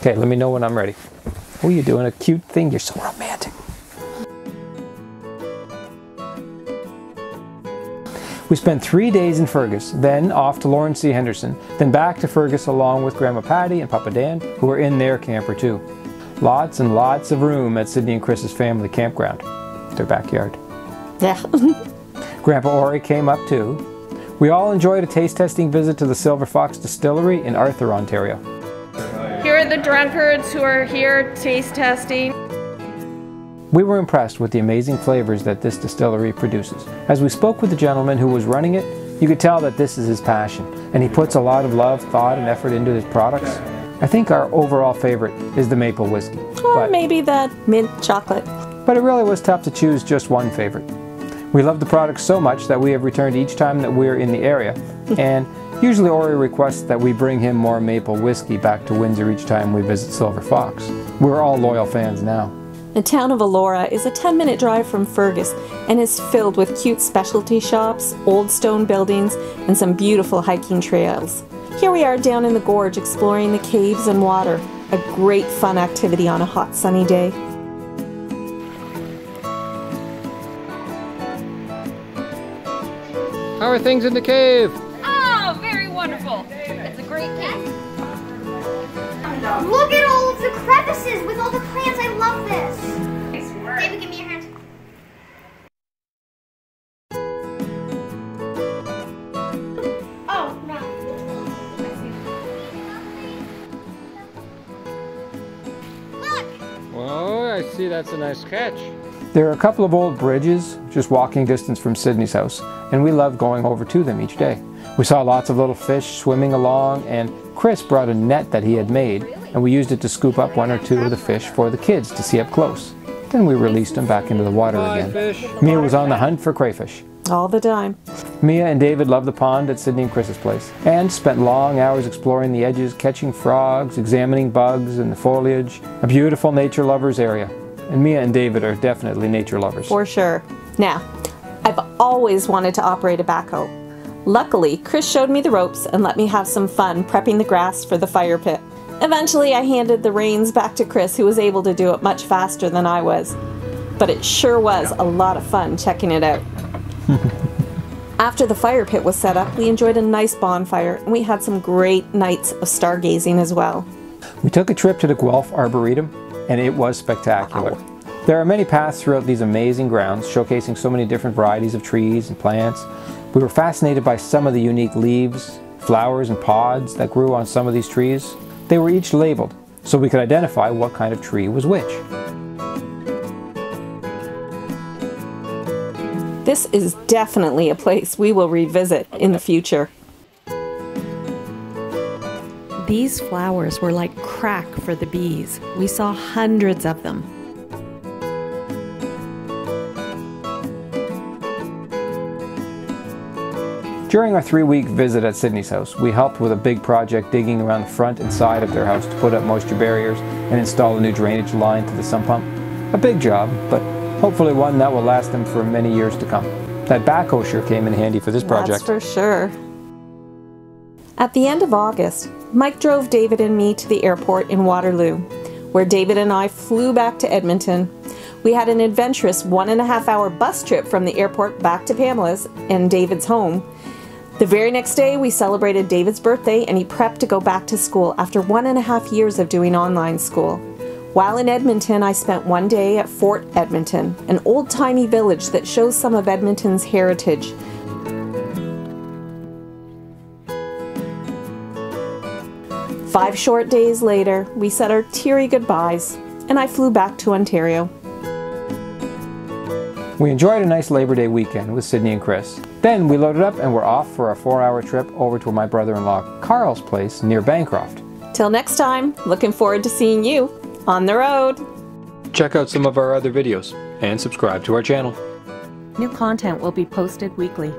Okay, let me know when I'm ready. Oh, you're doing a cute thing. You're so romantic. We spent 3 days in Fergus, then off to Lawrence C. Henderson, then back to Fergus along with Grandma Patty and Papa Dan, who were in their camper too. Lots and lots of room at Sydney and Chris's family campground, their backyard. Yeah. Grandpa Ori came up too. We all enjoyed a taste testing visit to the Silver Fox Distillery in Arthur, Ontario. Here are the drunkards who are here taste testing. We were impressed with the amazing flavors that this distillery produces. As we spoke with the gentleman who was running it, you could tell that this is his passion, and he puts a lot of love, thought, and effort into his products. I think our overall favorite is the maple whiskey. Or maybe the mint chocolate. But it really was tough to choose just one favorite. We love the product so much that we have returned each time that we're in the area, and usually Ori requests that we bring him more maple whiskey back to Windsor each time we visit Silver Fox. We're all loyal fans now. The town of Elora is a 10-minute drive from Fergus and is filled with cute specialty shops, old stone buildings, and some beautiful hiking trails. Here we are down in the gorge exploring the caves and water, a great fun activity on a hot sunny day. How are things in the cave? Oh, very wonderful. It's a great cave. Look at all of the crevices with all the plants. I love this. David, give me your hand. Oh, no. Look! Whoa, I see that's a nice catch. There are a couple of old bridges just walking distance from Sydney's house, and we love going over to them each day. We saw lots of little fish swimming along, and Chris brought a net that he had made, and we used it to scoop up one or two of the fish for the kids to see up close. Then we released them back into the water again. Mia was on the hunt for crayfish. All the time. Mia and David loved the pond at Sydney and Chris's place, and spent long hours exploring the edges, catching frogs, examining bugs and the foliage. A beautiful nature lovers area. And Mia and David are definitely nature lovers. For sure. Now, I've always wanted to operate a backhoe. Luckily, Chris showed me the ropes and let me have some fun prepping the grass for the fire pit. Eventually, I handed the reins back to Chris, who was able to do it much faster than I was. But it sure was a lot of fun checking it out. After the fire pit was set up, we enjoyed a nice bonfire, and we had some great nights of stargazing as well. We took a trip to the Guelph Arboretum, and it was spectacular. Wow. There are many paths throughout these amazing grounds, showcasing so many different varieties of trees and plants. We were fascinated by some of the unique leaves, flowers, and pods that grew on some of these trees. They were each labeled, so we could identify what kind of tree was which. This is definitely a place we will revisit in the future. These flowers were like crack for the bees. We saw hundreds of them. During our 3-week visit at Sydney's house, we helped with a big project digging around the front and side of their house to put up moisture barriers and install a new drainage line to the sump pump. A big job, but hopefully one that will last them for many years to come. That backhoe sure came in handy for this project. That's for sure. At the end of August, Mike drove David and me to the airport in Waterloo, where David and I flew back to Edmonton. We had an adventurous 1.5-hour bus trip from the airport back to Pamela's and David's home. The very next day, we celebrated David's birthday, and he prepped to go back to school after 1.5 years of doing online school. While in Edmonton, I spent one day at Fort Edmonton, an old-timey village that shows some of Edmonton's heritage. Five short days later, we said our teary goodbyes, and I flew back to Ontario. We enjoyed a nice Labor Day weekend with Sydney and Chris. Then we loaded up and were off for a 4-hour trip over to my brother-in-law Carl's place near Bancroft. Till next time, looking forward to seeing you on the road. Check out some of our other videos and subscribe to our channel. New content will be posted weekly.